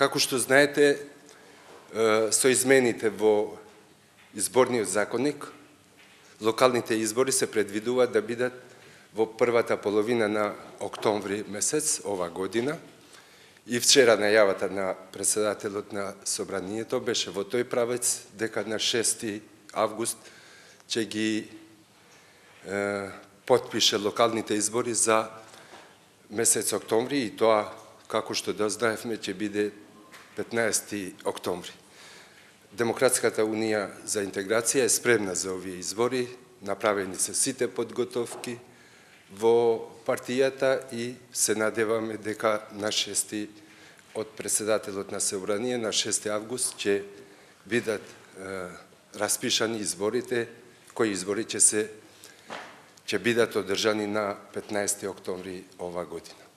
Како што знаете, со измените во изборниот законник, локалните избори се предвидуваат да бидат во првата половина на октомври месец ова година. И вчера најавата на председателот на Собранието беше во тој правец дека на 6 август ќе ги потпише локалните избори за месец октомври и тоа, како што дознаевме, ќе биде 15 октомври. Демократската унија за интеграција е спремна за овие избори, направени се сите подготовки во партијата и се надеваме дека на 6 од председателот на Собрание на 6 август ќе бидат распишани изборите, кои избори ќе бидат одржани на 15 октомври ова година.